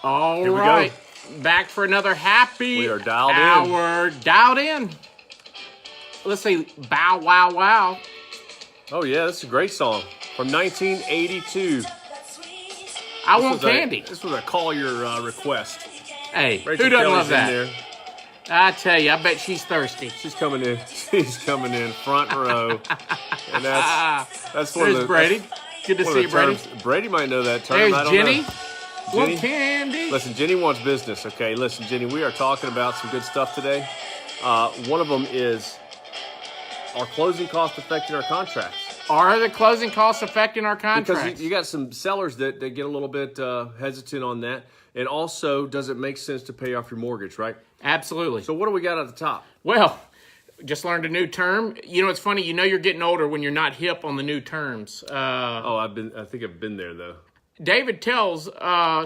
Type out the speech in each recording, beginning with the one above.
All Here we right. go. Back for another happy We are dialed hour. Dialed in. Let's say bow, wow, wow. Oh, yeah, this is a great song from 1982. I want candy. This was a call your request. Hey, Rachel who doesn't Kelly's love that? in there. I tell you, I bet she's thirsty. She's coming in. She's coming in front row. And that's one There's of the Brady. Good to one see of you, the Brady. terms. Brady might know that term. There's I don't Jenny. know. Want Jenny? candy? Listen, Jenny wants business, okay? Listen, Jenny, we are talking about some good stuff today. One of them is, are closing costs affecting our contracts? Are the closing costs affecting our contracts? Because you got some sellers that get a little bit hesitant on that. And also, does it make sense to pay off your mortgage, right? Absolutely. So what do we got at the top? Well, just learned a new term. You know, it's funny. You know you're getting older when you're not hip on the new terms. I think I've been there, though. David tells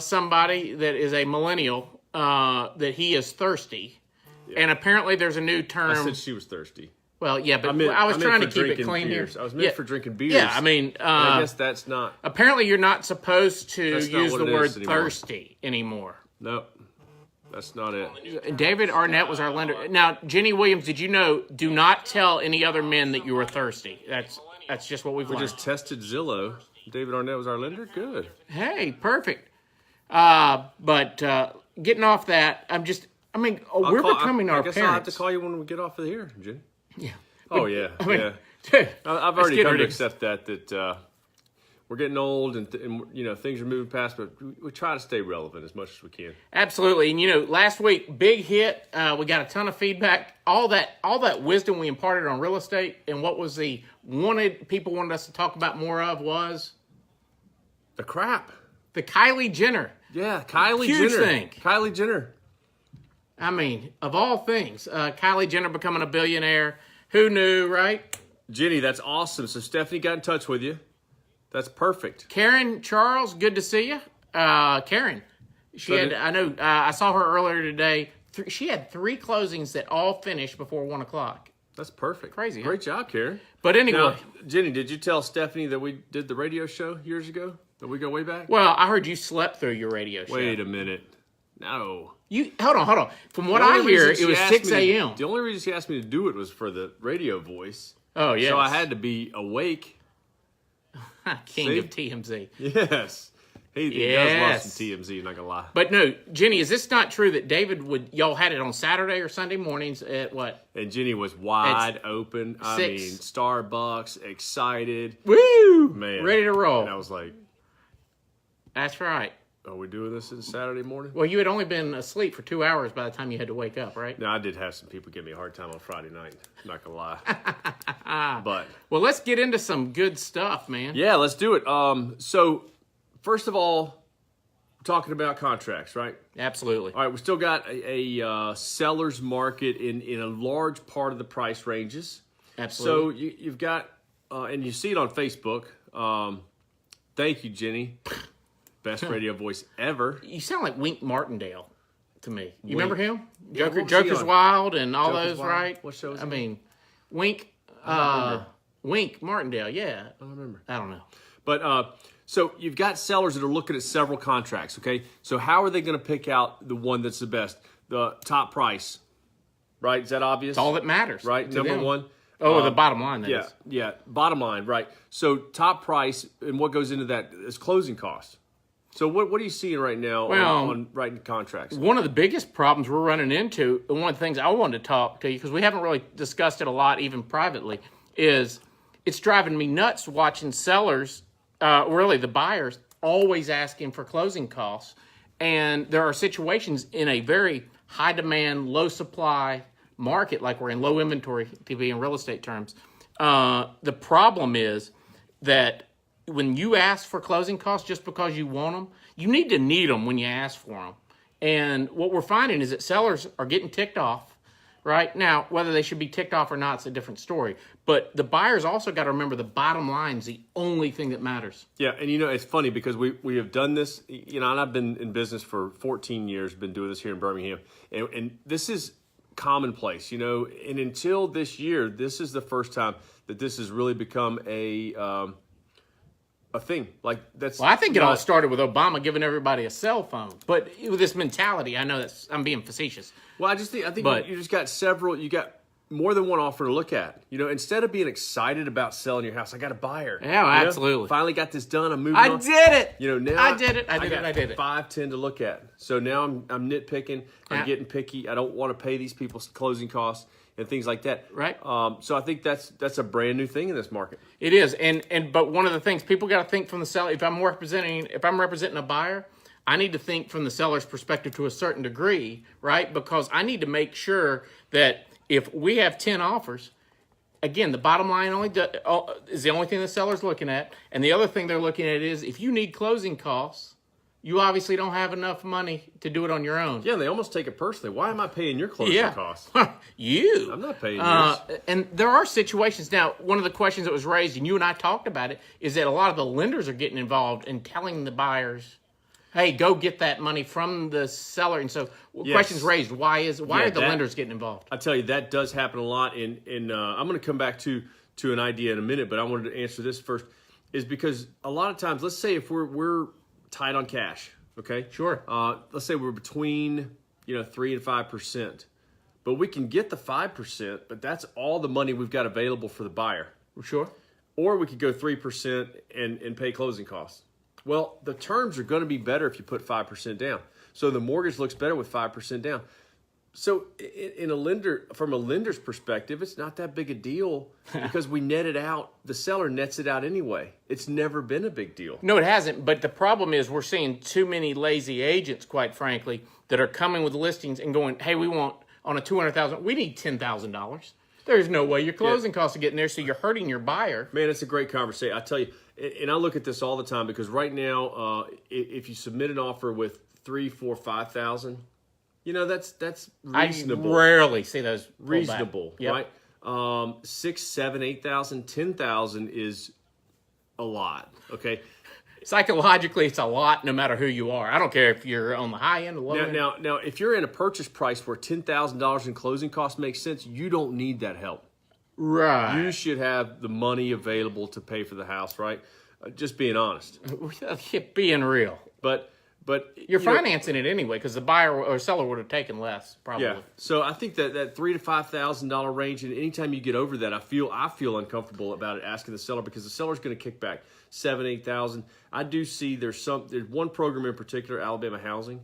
somebody that is a millennial that he is thirsty. Yeah. And apparently there's a new term. I said she was thirsty. Well, yeah, but I was trying to keep it clean beers. here. I was meant for drinking beers. Yeah, I mean, I guess that's not. Apparently, you're not supposed to use the word anymore. thirsty anymore. Nope, that's not it. David Arnett was our lender. Now, Jenny Williams, did you know? Do not tell any other men that you were thirsty. That's just what we've learned. We just tested Zillow. David Arnett was our lender. Good. Hey, perfect. But getting off that, we're becoming our parents. I guess I'll have to call you when we get off of here, Jenny. Yeah. Oh, yeah. Yeah. I've already come to accept that we're getting old and things are moving past, but we try to stay relevant as much as we can. Absolutely. And, last week, big hit. We got a ton of feedback. All that wisdom we imparted on real estate, and what was people wanted us to talk about more of was? The crap. The Kylie Jenner. Yeah, Kylie Huge Jenner. thing. Kylie Jenner. I mean, of all things, Kylie Jenner becoming a billionaire. Who knew, right? Jenny, that's awesome. So Stephanie got in touch with you. That's perfect. Karen Charles, good to see you. Karen, I saw her earlier today. She had 3 closings that all finished before 1 o'clock. That's perfect. Crazy. Great job, Karen. But anyway. Now, Jenny, did you tell Stephanie that we did the radio show years ago? That we go way back? Well, I heard you slept through your radio show. Wait a minute. No. Hold on. From what I hear, it was 6 a.m. The only reason she asked me to do it was for the radio voice. Oh, yes. So I had to be awake. King of TMZ. Yes. He does love some TMZ, not going to lie. But no, Jenny, is this not true that David y'all had it on Saturday or Sunday mornings at what? And Jenny was wide open. I mean, Starbucks, excited. Woo! Man. Ready to roll. And I was like, that's right. are we doing this on Saturday morning? Well, you had only been asleep for 2 hours by the time you had to wake up, right? No, I did have some people give me a hard time on Friday night. Not going to lie. Well, let's get into some good stuff, man. Yeah, let's do it. So, first of all, we're talking about contracts, right? Absolutely. All right, we still got a seller's market in a large part of the price ranges. Absolutely. So, you've got, and you see it on Facebook. Thank you, Jenny. Best radio voice ever. You sound like Wink Martindale to me. You remember him? Yeah, Joker's Wild and all Joker's those, Wild? right? What show is I it? mean, Wink Martindale, yeah. I don't remember. I don't know. But so you've got sellers that are looking at several contracts, okay? So how are they going to pick out the one that's the best? The top price, right? Is that obvious? It's all that matters. Right? Number them. one. Oh, the bottom line, that is. Yeah, bottom line, right. So top price, and what goes into that is closing costs. So what are you seeing right now on writing contracts? One of the biggest problems we're running into, and one of the things I wanted to talk to you, because we haven't really discussed it a lot, even privately, is it's driving me nuts watching sellers, really the buyers, always asking for closing costs. And there are situations in a very high demand, low supply market, like we're in low inventory to be in real estate terms. The problem is that when you ask for closing costs just because you want them, you need them when you ask for them. And what we're finding is that sellers are getting ticked off, right? Now, whether they should be ticked off or not, it's a different story. But the buyers also got to remember the bottom line is the only thing that matters. Yeah, and it's funny because we have done this, and I've been in business for 14 years, been doing this here in Birmingham, and this is commonplace, and until this year, this is the first time that this has really become a a thing. Like that's. Well, I think it all not- started with Obama giving everybody a cell phone. But with this mentality, I know I'm being facetious. Well, I think But- you just got you got more than one offer to look at. Instead of being excited about selling your house, I got a buyer. Yeah, absolutely. Finally got this done. I'm moving I on. did it. Now I did it. I got did it. 5, 10 to look at. So now I'm nitpicking. I'm Yeah. getting picky. I don't want to pay these people's closing costs and things like that. Right. So I think that's a brand new thing in this market. It is, but one of the things people got to think from the seller. If I'm representing a buyer, I need to think from the seller's perspective to a certain degree, right? Because I need to make sure that if we have 10 offers, again, the bottom line is the only thing the seller's looking at, and the other thing they're looking at is if you need closing costs, you obviously don't have enough money to do it on your own. Yeah, they almost take it personally. Why am I paying your closing costs? You. I'm not paying yours. And there are situations. Now, one of the questions that was raised, and you and I talked about it, is that a lot of the lenders are getting involved in telling the buyers, hey, go get that money from the seller. And so questions raised, why are the lenders getting involved? I tell you, that does happen a lot. And I'm going to come back to an idea in a minute, but I wanted to answer this first, is because a lot of times, let's say if we're tight on cash, okay? Sure. Let's say we're between 3 and 5%, but we can get the 5%, but that's all the money we've got available for the buyer. Sure. Or we could go 3% and pay closing costs. Well, the terms are going to be better if you put 5% down. So the mortgage looks better with 5% down. So from a lender's perspective, it's not that big a deal because we net it out. The seller nets it out anyway. It's never been a big deal. No, it hasn't. But the problem is we're seeing too many lazy agents, quite frankly, that are coming with listings and going, hey, we want on a $200,000, we need $10,000. There's no way your closing costs are getting there, so you're hurting your buyer. Man, it's a great conversation. I tell you, and I look at this all the time because right now, if you submit an offer with 3, 4, 5,000, that's reasonable. I rarely see those pull back. Reasonable, Yep. right? 6, 7, 8,000, 10,000 is a lot. Okay. Psychologically, it's a lot no matter who you are. I don't care if you're on the high end or low end. Now, if you're in a purchase price where $10,000 in closing costs makes sense, you don't need that help. Right. You should have the money available to pay for the house, right? Just being honest. Being real. But You're financing it anyway because the buyer or seller would have taken less, probably. Yeah. So I think that $3,000 to $5,000 range, and anytime you get over that, I feel uncomfortable about it asking the seller because the seller's going to kick back $7,000, $8,000. I do see there's one program in particular, Alabama Housing,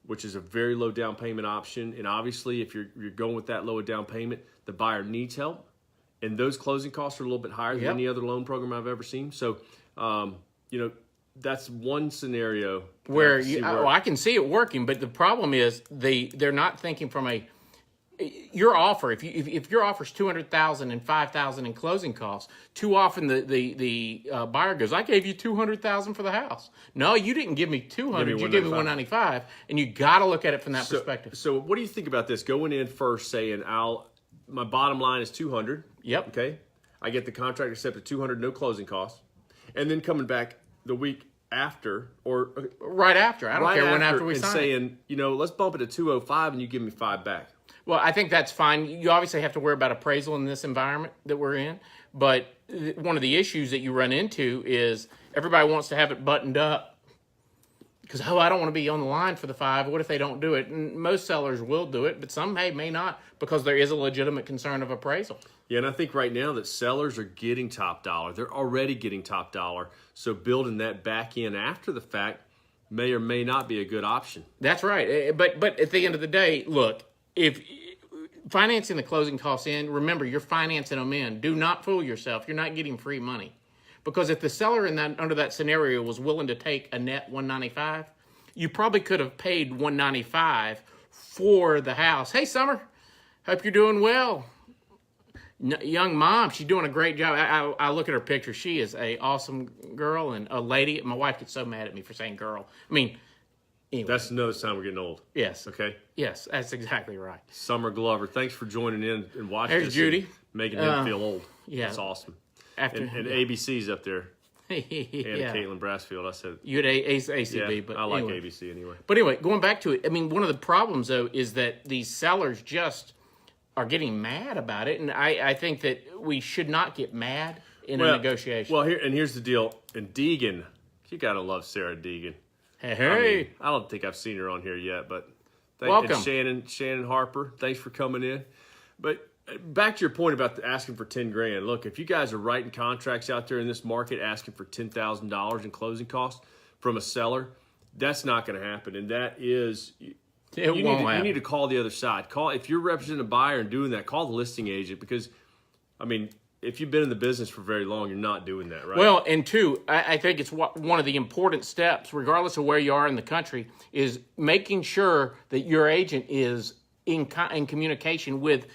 which is a very low down payment option, and obviously if you're going with that low down payment, the buyer needs help, and those closing costs are a little bit higher than any other loan program I've ever seen. So, that's one scenario where I can see it working, but the problem is they're not thinking from your offer. If your offer's $200,000 and $5,000 in closing costs, too often the buyer goes, "I gave you $200,000 for the house." No, you didn't give me $200,000. You gave me $195,000, and you got to look at it from that perspective. So, what do you think about this? Going in first, saying my bottom line is $200,000. Yep. Okay. I get the contract accepted $200,000, no closing costs, and then coming back the week after or right after. I don't care when after we sign. And saying, let's bump it to $205,000 and you give me $5,000 back. Well, I think that's fine. You obviously have to worry about appraisal in this environment that we're in. But one of the issues that you run into is everybody wants to have it buttoned up because, I don't want to be on the line for the $5,000. What if they don't do it? And most sellers will do it, but some may not because there is a legitimate concern of appraisal. Yeah, and I think right now that sellers are getting top dollar. They're already getting top dollar. So building that back in after the fact may or may not be a good option. That's right. But at the end of the day, look, if financing the closing costs in, remember, you're financing them in. Do not fool yourself. You're not getting free money. Because if the seller under that scenario was willing to take a net $195,000, you probably could have paid $195,000 for the house. Hey, Summer, hope you're doing well. Young mom, she's doing a great job. I look at her picture. She is a awesome girl and a lady. My wife gets so mad at me for saying girl. I mean, anyway. That's another sign we're getting old. Yes. Okay. Yes, that's exactly right. Summer Glover, thanks for joining in and watching There's this. Judy. Making them feel old. Yeah. That's awesome. And ABC's up there. yeah. And Caitlin Brassfield. I said. You had ACB, yeah, but I like anyway. ABC anyway. But anyway, going back to it, I mean, one of the problems, though, is that these sellers just are getting mad about it. And I think that we should not get mad in a negotiation. Well, here's the deal. And Deegan, you got to love Sarah Deegan. Hey. I don't think I've seen her on here yet, but Welcome. And Shannon Harper, thanks for coming in. But back to your point about asking for $10,000. Look, if you guys are writing contracts out there in this market asking for $10,000 in closing costs from a seller, that's not going to happen. And that is, you need to call the other side. If you're representing a buyer and doing that, call the listing agent because, I mean, if you've been in the business for very long, you're not doing that, right? Well, and two, I think it's one of the important steps, regardless of where you are in the country, is making sure that your agent is in communication with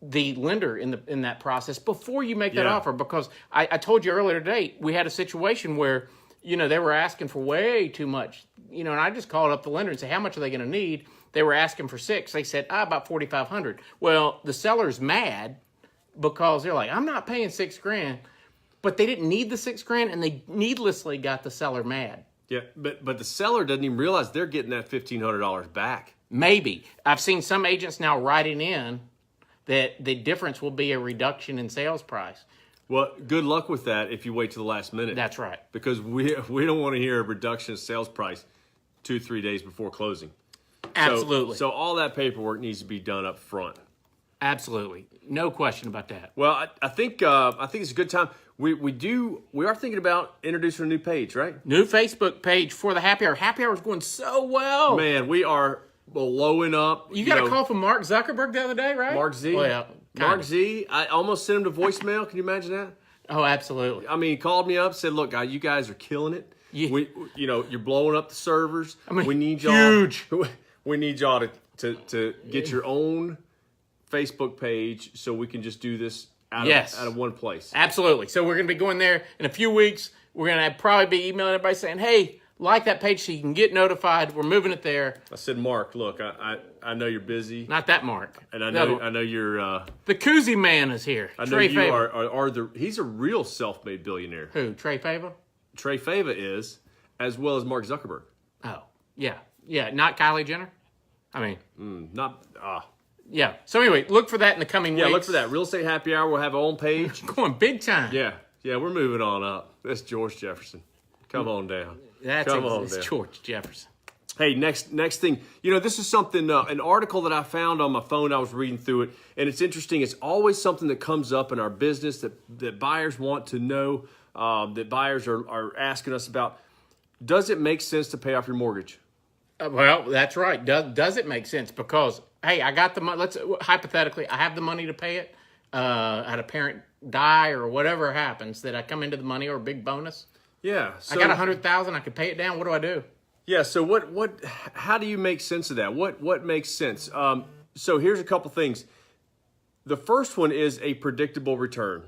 the lender in that process before you make that offer. Because I told you earlier today, we had a situation where, they were asking for way too much, and I just called up the lender and said, how much are they going to need? They were asking for $6,000. They said, about $4,500. Well, the seller's mad because they're like, I'm not paying $6,000, but they didn't need the $6,000 and they needlessly got the seller mad. Yeah, but the seller doesn't even realize they're getting that $1,500 back. Maybe. I've seen some agents now writing in that the difference will be a reduction in sales price. Well, good luck with that if you wait to the last minute. That's right. Because we don't want to hear a reduction in sales price 2-3 days before closing. Absolutely. So all that paperwork needs to be done up front. Absolutely. No question about that. Well, I think it's a good time. We are thinking about introducing a new page, right? New Facebook page for the Happy Hour. Happy Hour is going so well. Man, we are blowing up. You got a call from Mark Zuckerberg the other day, right? Mark Z. Well, Mark Z. I almost sent him to voicemail. Can you imagine that? Oh, absolutely. I mean, he called me up, said, "Look, you guys are killing it. Yeah. You're blowing up the servers. I mean, we need y'all. huge. We need y'all to get your own Facebook page so we can just do this out of one place." Absolutely. So we're going to be going there in a few weeks. We're going to probably be emailing everybody saying, hey, like that page so you can get notified. We're moving it there. I said, Mark, look, I know you're busy. Not that Mark. And I know you're... the koozie man is here. I know you are he's a real self-made billionaire. Who, Trey Fava? Trey Fava is, as well as Mark Zuckerberg. Oh, yeah. Yeah, not Kylie Jenner? I mean... Yeah. So anyway, look for that in the coming weeks. Yeah, look for that. Real Estate Happy Hour. We'll have our own page. Going big time. Yeah, we're moving on up. That's George Jefferson. Come on down. It's George Jefferson. Hey, next thing. This is something, an article that I found on my phone. I was reading through it, and it's interesting. It's always something that comes up in our business that buyers want to know, that buyers are asking us about. Does it make sense to pay off your mortgage? Well, that's right. Does it make sense? Because, hey, I got the money. Hypothetically, I have the money to pay it. I had a parent die or whatever happens that I come into the money or a big bonus. Yeah. So, I got $100,000. I could pay it down. What do I do? Yeah. So how do you make sense of that? What makes sense? So here's a couple things. The first one is a predictable return.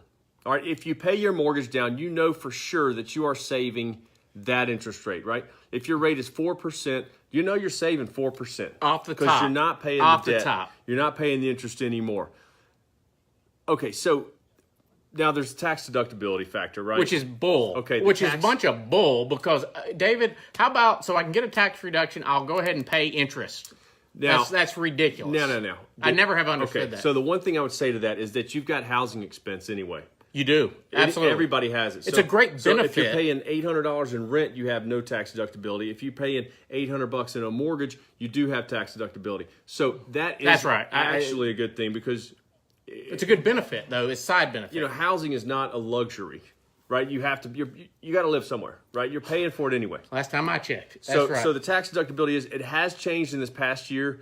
All right. If you pay your mortgage down, you know for sure that you are saving that interest rate, right? If your rate is 4%, you know you're saving 4%. Off the top. Because you're not paying off the debt. The top. You're not paying the interest anymore. Okay, so now there's a tax deductibility factor, right? Which is bull. Okay. Which is a bunch of bull because, David, how about so I can get a tax reduction, I'll go ahead and pay interest. Now, that's ridiculous. No. I never have understood that. So the one thing I would say to that is that you've got housing expense anyway. You do. Absolutely. Everybody has it. It's a great benefit. So if you're paying $800 in rent, you have no tax deductibility. If you're paying $800 in a mortgage, you do have tax deductibility. So that's right. Actually a good thing because it's a good benefit though. It's side benefit. Housing is not a luxury, right? You have to. You got to live somewhere, right? You're paying for it anyway. Last time I checked. That's right. So the tax deductibility it has changed in this past year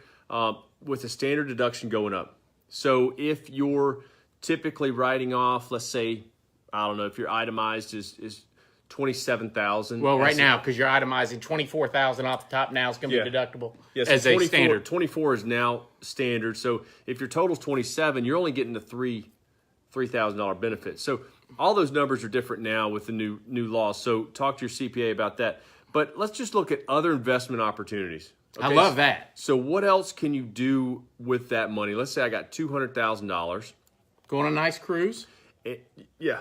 with the standard deduction going up. So if you're typically writing off, let's say, I don't know, if your itemized is $27,000. Well, right now, because you're itemizing $24,000 off the top now, it's going to be deductible as a standard. 24 is now standard. So if your total's 27, you're only getting the $3,000 benefit. So all those numbers are different now with the new laws. So talk to your CPA about that. But let's just look at other investment opportunities. Okay? I love that. So what else can you do with that money? Let's say I got $200,000. Go on a nice cruise? Yeah.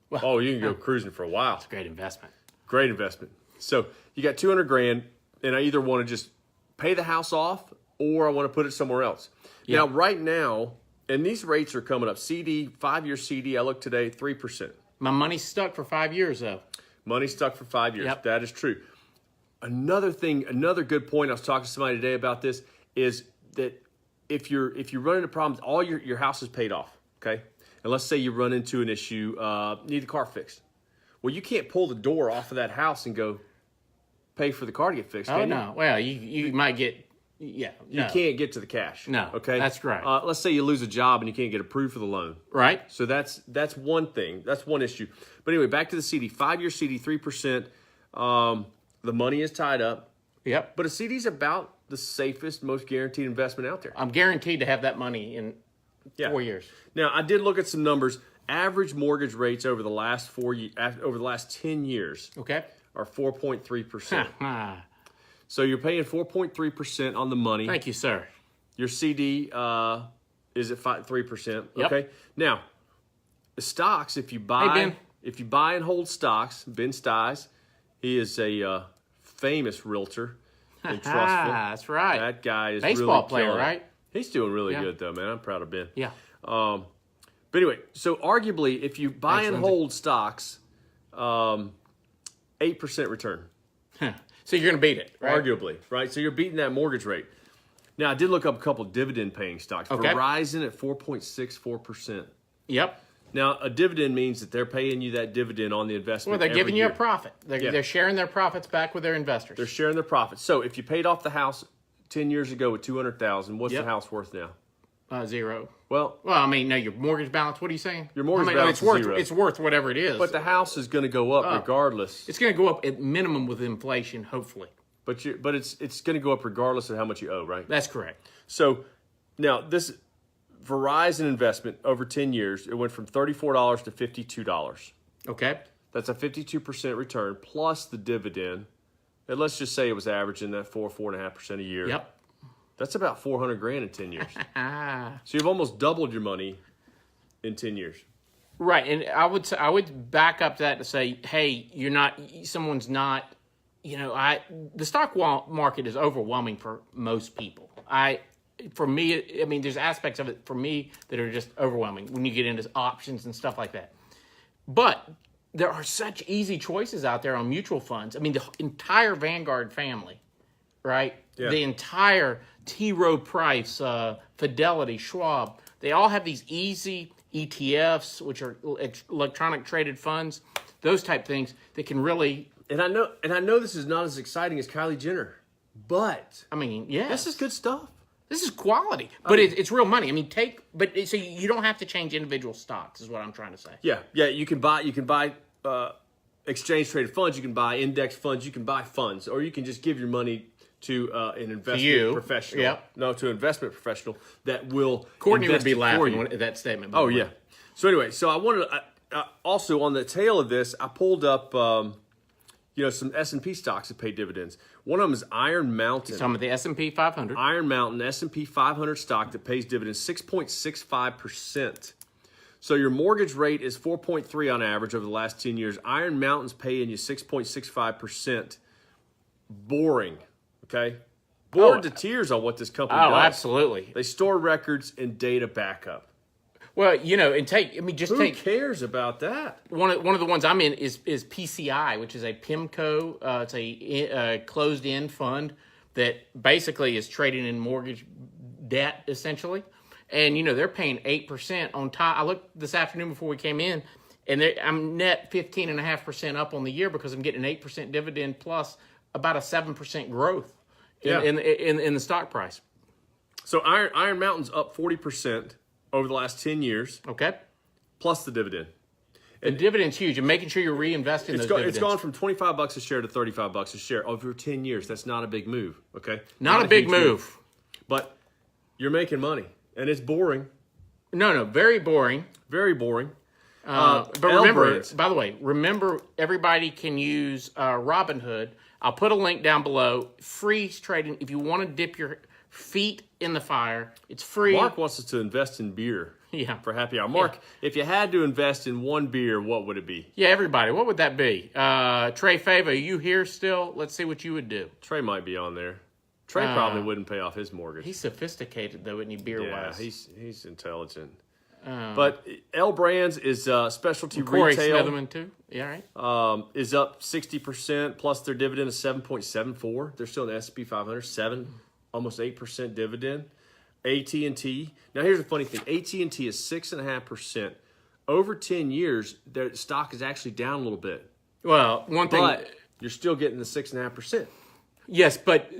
Well, you can go cruising for a while. It's a great investment. Great investment. So you got $200,000, and I either want to just pay the house off or I want to put it somewhere else. Yeah. Now, right now, and these rates are coming up. CD, 5-year CD, I looked today, 3%. My money's stuck for 5 years, though. Money stuck for 5 years. Yep. That is true. Another good point, I was talking to somebody today about this, is that if you run into problems, all your house is paid off, okay? And let's say you run into an issue, need the car fixed. Well, you can't pull the door off of that house and go pay for the car to get fixed, can you? No. Well, you might get, You can't get to the cash. No, okay? that's right. Let's say you lose a job and you can't get approved for the loan. Right. So that's one thing. That's one issue. But anyway, back to the CD. 5-year CD, 3%. The money is tied up. Yep. But a CD is about the safest, most guaranteed investment out there. I'm guaranteed to have that money in 4 years. Now, I did look at some numbers. Average mortgage rates over the last 10 years Okay. are 4.3%. So you're paying 4.3% on the money. Thank you, sir. Your CD is at 3%. Yep. Okay. Now, the stocks, if you buy and hold stocks, Ben Stiles, he is a famous realtor and trustful. That's right. That guy is baseball really player, killing it. right? He's doing really good though, man. I'm proud of Ben. Yeah. But anyway, so arguably, if you buy and hold stocks, 8% return. So you're going to beat it, right? Arguably, right? So you're beating that mortgage rate. Now, I did look up a couple dividend-paying stocks. Okay. Verizon at 4.64%. Yep. Now, a dividend means that they're paying you that dividend on the investment. Well, they're every giving year. you a profit. They're sharing their profits back with their investors. They're sharing their profits. So if you paid off the house 10 years ago with $200,000, what's Yep. the house worth now? 0. Well, I mean, no, your mortgage balance. What are you saying? Your mortgage balance it's is worth 0. It's worth whatever it is. but the house is going to go up regardless. It's going to go up at minimum with inflation, hopefully. But it's going to go up regardless of how much you owe, right? That's correct. So now this Verizon investment over 10 years, it went from $34 to $52. Okay. That's a 52% return plus the dividend. And let's just say it was averaging that 4.5% a year. Yep. That's about $400,000 in 10 years. So you've almost doubled your money in 10 years. Right, and I would back up that to say, hey, someone's not, the stock market is overwhelming for most people. For me, I mean, there's aspects of it for me that are just overwhelming when you get into options and stuff like that. But there are such easy choices out there on mutual funds. I mean, the entire Vanguard family, right? Yeah. The entire T. Rowe Price, Fidelity, Schwab, they all have these easy ETFs, which are electronic traded funds, those type things that can really. And I know this is not as exciting as Kylie Jenner, but I mean, yeah, this is good stuff. This is quality, but it's real money. I mean, so you don't have to change individual stocks, is what I'm trying to say. Yeah. You can buy exchange traded funds. You can buy index funds. You can buy funds, or you can just give your money to an investment professional. Yep. No, to an investment professional that will. Courtney would invest be it for laughing you. at that statement. Oh yeah. So anyway, so I wanted also on the tail of this, I pulled up some S&P stocks that pay dividends. One of them is Iron Mountain. Some of the S&P 500. Iron Mountain S&P 500 stock that pays dividends 6.65%. So your mortgage rate is 4.3 on average over the last 10 years. Iron Mountain's paying you 6.65%. Boring, okay? Bored to tears on what this company does. Oh, absolutely. They store records and data backup. Well, Who cares about that? One of the ones I'm in is PCI, which is a PIMCO. It's a closed-end fund that basically is trading in mortgage debt, essentially. And, they're paying 8% on top. I looked this afternoon before we came in, and I'm net 15.5% up on the year because I'm getting an 8% dividend plus about a 7% growth in the stock price. So Iron Mountain's up 40% over the last 10 years. Okay. Plus the dividend. The dividend's huge, and making sure you're reinvesting those dividends. It's gone from $25 a share to $35 a share over 10 years. That's not a big move, okay? Not a big move. But you're making money, and it's boring. No, very boring. Very boring. But remember, by the way, everybody can use Robinhood. I'll put a link down below. Free trading. If you want to dip your feet in the fire, it's free. Mark wants us to invest in beer. Yeah. For happy hour. Mark, if you had to invest in one beer, what would it be? Yeah, everybody. What would that be? Trey Fava, are you here still? Let's see what you would do. Trey might be on there. Trey probably wouldn't pay off his mortgage. He's sophisticated, though, isn't he, beer-wise? Yeah, he's intelligent. But L Brands is specialty Corey retail. Smitherman too. Yeah, right. Is up 60%, plus their dividend is 7.74. They're still in the S&P 500, almost 8% dividend. AT&T. Now here's the funny thing: AT&T is 6.5%. Over 10 years, their stock is actually down a little bit, Well, one thing. but you're still getting the 6.5%. Yes, but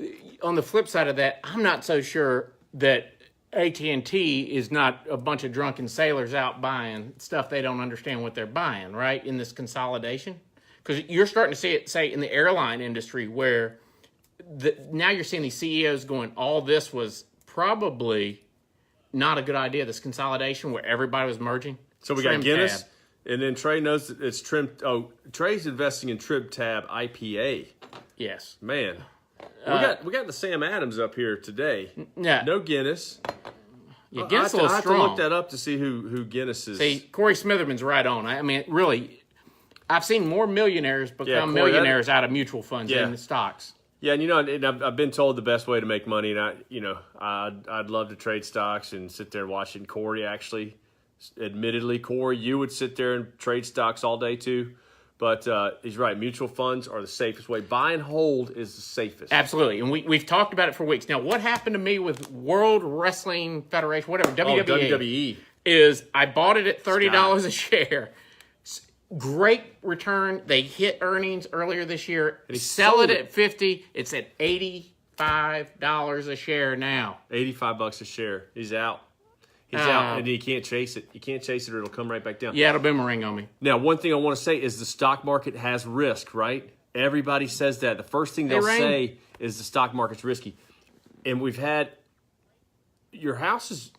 on the flip side of that, I'm not so sure that AT&T is not a bunch of drunken sailors out buying stuff they don't understand what they're buying, right, in this consolidation. Because you're starting to see it, say, in the airline industry where now you're seeing these CEOs going, all this was probably not a good idea, this consolidation where everybody was merging. So we got Guinness, and then Trey knows that it's Trim. Oh, Trey's investing in Trib Tab IPA. Yes. Man, we got the Sam Adams up here today. Yeah. No Guinness. Yeah, Guinness is a little I have strong. to look that up to see who Guinness is. See, Corey Smitherman's right on. I mean, really, I've seen more millionaires become Corey, millionaires out of mutual funds than the stocks. Yeah, and and I've been told the best way to make money, and I'd love to trade stocks and sit there and watch it. And Corey actually, admittedly, Corey, you would sit there and trade stocks all day too. But he's right. Mutual funds are the safest way. Buy and hold is the safest. Absolutely. And we've talked about it for weeks. Now, what happened to me with World Wrestling Federation, whatever, WWE, WWE. is I bought it at $30 a share. Great return. They hit earnings earlier this year. Sell it at $50. It's at $85 a share now. $85 a share. He's out. He's out, and you can't chase it. You can't chase it, or it'll come right back down. Yeah, it'll boomerang on me. Now, one thing I want to say is the stock market has risk, right? Everybody says that. The first thing they'll say is the stock market's risky. And we've had your house is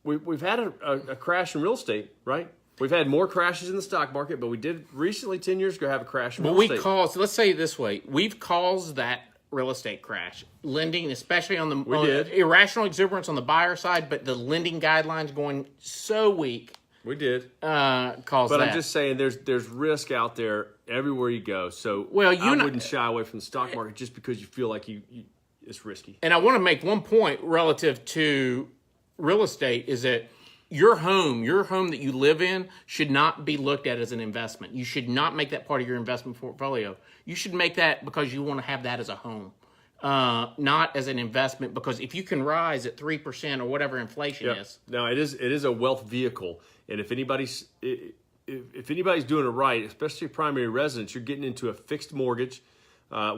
we've had a crash in real estate, right? We've had more crashes in the stock market, but we did recently 10 years ago have a crash in real estate. So let's say it this way: we've caused that real estate crash, lending, especially on the irrational exuberance on the buyer side, but the lending guidelines going so weak. We did caused but that. I'm just saying, there's risk out there everywhere you go. So I wouldn't shy away from the stock market just because you feel like it's risky. And I want to make one point relative to real estate is that your home that you live in should not be looked at as an investment. You should not make that part of your investment portfolio. You should make that because you want to have that as a home, not as an investment, because if you can rise at 3% or whatever inflation is. Now, it is a wealth vehicle. And if anybody's doing it right, especially primary residence, you're getting into a fixed mortgage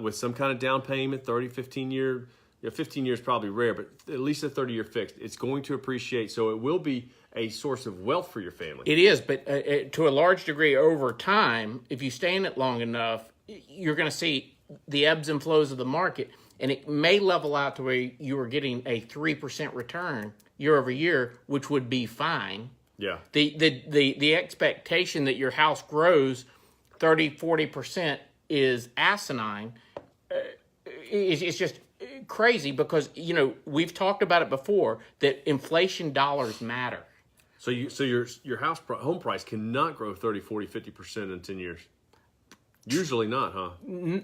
with some kind of down payment, 30, 15-year. 15 years probably rare, but at least a 30-year fixed. It's going to appreciate, so it will be a source of wealth for your family. It is, but to a large degree over time, if you stay in it long enough, you're going to see the ebbs and flows of the market, and it may level out to where you are getting a 3% return year over year, which would be fine. Yeah. The expectation that your house grows 30, 40% is asinine. It's just crazy because, we've talked about it before that inflation dollars matter. So your home price cannot grow 30, 40, 50% in 10 years. Usually not, huh?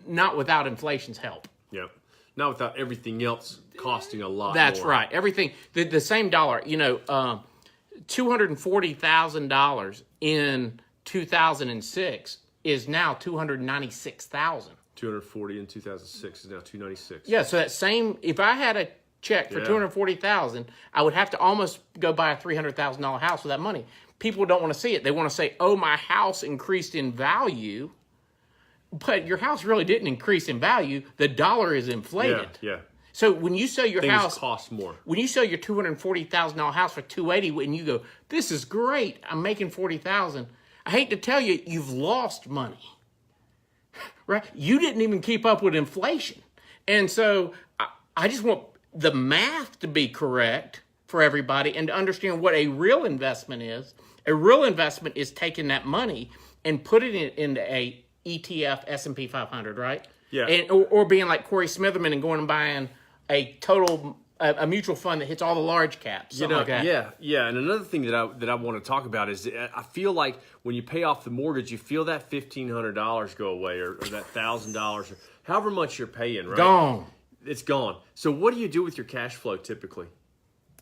Not without inflation's help. Yeah. Not without everything else costing a lot That's more. right. Everything, the same dollar, $240,000 in 2006 is now $296,000. 240 in 2006 is now 296. Yeah, so that same, if I had a check for $240,000, I would have to almost go buy a $300,000 house with that money. People don't want to see it. They want to say, "Oh, my house increased in value," but your house really didn't increase in value. The dollar is inflated. Yeah. So when you sell your house, cost more. When you sell your $240,000 house for $280,000, and you go, "This is great. I'm making $40,000." I hate to tell you, you've lost money. Right? You didn't even keep up with inflation. And so I just want the math to be correct for everybody and to understand what a real investment is. A real investment is taking that money and putting it into a ETF S&P 500, right? Yeah. Or being like Corey Smitherman and going and buying a mutual fund that hits all the large caps, something like that. Yeah. And another thing that I want to talk about is I feel like when you pay off the mortgage, you feel that $1,500 go away or that $1,000 or however much you're paying, right? Gone. It's gone. So what do you do with your cash flow typically?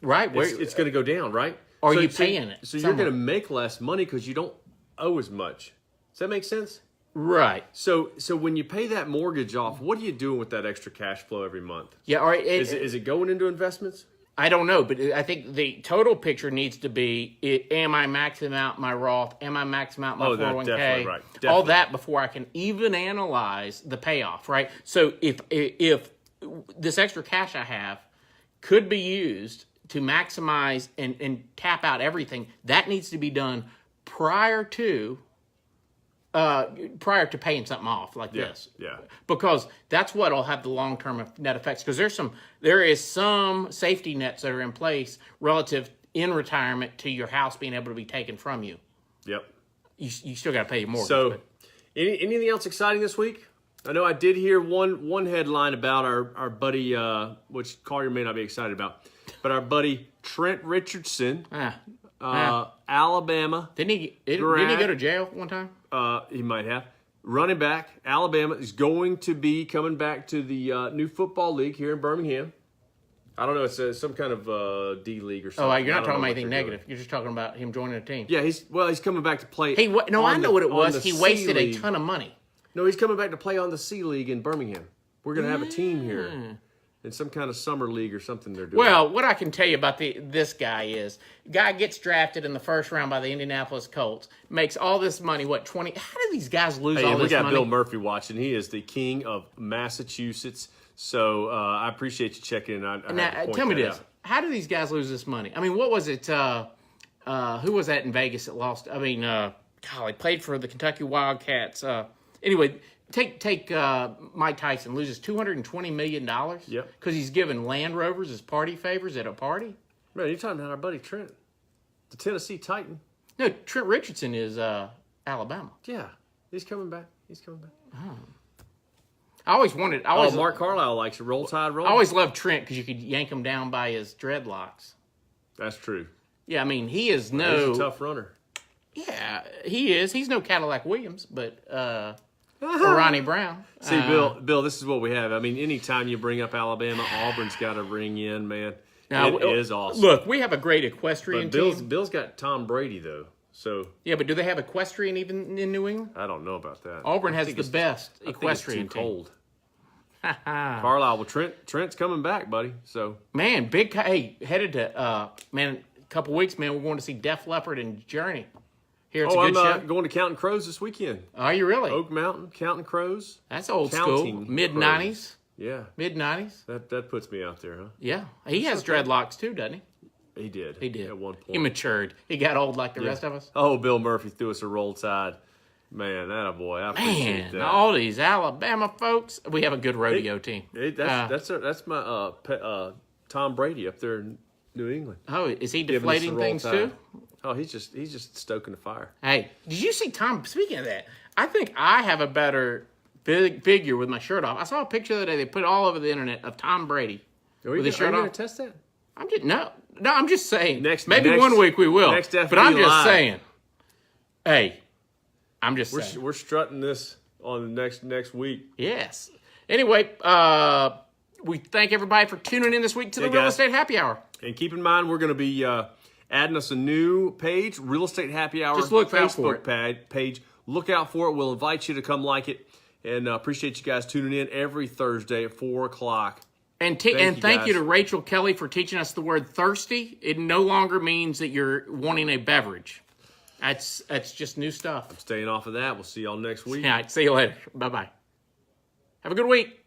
Right. It's going to go down, right? Or are you paying it? So you're going to make less money because you don't owe as much. Does that make sense? Right. So when you pay that mortgage off, what are you doing with that extra cash flow every month? Yeah. All right. Is it going into investments? I don't know, but I think the total picture needs to be: am I maxing out my Roth? Am I maxing out my 401k? Definitely right. Definitely. All that before I can even analyze the payoff. Right. So if this extra cash I have could be used to maximize and tap out everything, that needs to be done prior to paying something off like this. Yeah. Because that's what will have the long-term net effects. Because there is some safety nets that are in place relative in retirement to your house being able to be taken from you. Yep. You still got to pay your mortgage. So, anything else exciting this week? I know I did hear one headline about our buddy, which Collier may not be excited about, but our buddy Trent Richardson, Alabama. Didn't he go to jail one time? He might have. Running back, Alabama is going to be coming back to the new football league here in Birmingham. I don't know. It's some kind of D league or something. Oh, you're not talking about anything negative. You're just talking about him joining a team. Yeah, he's coming back to play. I know what it was. He wasted a ton of money. No, he's coming back to play on the C League in Birmingham. We're going to have a team here in some kind of summer league or something they're doing. Well, what I can tell you about this guy is, guy gets drafted in the first round by the Indianapolis Colts, makes all this money, 20? How do these guys lose all this money? We got Bill Murphy watching. He is the king of Massachusetts. So I appreciate you checking in. Now, tell me this. How do these guys lose this money? I mean, what was it? Who was that in Vegas that lost? I mean, he played for the Kentucky Wildcats. Anyway, take Mike Tyson loses $220 million. Yep. Because he's giving Land Rovers as party favors at a party. Man, you're talking about our buddy Trent, the Tennessee Titan. No, Trent Richardson is Alabama. Yeah, he's coming back. Oh. I always wanted. Mark Carlisle likes it. Roll Tide, roll. I always loved Trent because you could yank him down by his dreadlocks. That's true. Yeah, I mean he is He's a tough runner. Yeah, he is. He's no Cadillac Williams, but or Ronnie Brown. See, Bill, this is what we have. I mean, anytime you bring up Alabama, Auburn's got to ring in, man. Now, it is awesome. Look, we have a great equestrian team. Bill's got Tom Brady though. So yeah, but do they have equestrian even in New England? I don't know about that. Auburn has the best equestrian team. Cold. Carlisle, well, Trent's coming back, buddy. So man, headed to a couple weeks, man. We're going to see Def Leppard and Journey. Here, it's a good show. I'm going to Counting Crows this weekend. Are you really? Oak Mountain, Counting Crows. That's old school. Mid-90s. Yeah. Mid-90s. That puts me out there, huh? Yeah. He has dreadlocks too, doesn't he? He did. At one point. He matured. He got old like the rest of us. Oh, Bill Murphy threw us a Roll Tide. Man, that a boy. I appreciate that. All these Alabama folks. We have a good rodeo team. That's my Tom Brady up there in New England. Oh, is he deflating things too? Oh, he's just stoking the fire. Hey, did you see Tom? Speaking of that, I think I have a better figure with my shirt off. I saw a picture the other day they put all over the internet of Tom Brady with his shirt off. Are you going to test that? I'm just saying. Maybe one week we will. But I'm just saying. Hey, I'm just saying. We're strutting this on the next week. Yes. Anyway, we thank everybody for tuning in this week to the Real Estate Happy Hour. And keep in mind, we're going to be adding us a new page, Real Estate Happy Hour. Just look Facebook page. Look out for it. We'll invite you to come like it. And appreciate you guys tuning in every Thursday at 4 o'clock. And thank you to Rachel Kelly for teaching us the word thirsty. It no longer means that you're wanting a beverage. That's just new stuff. I'm staying off of that. We'll see y'all next week. All right, see you later. Bye-bye. Have a good week.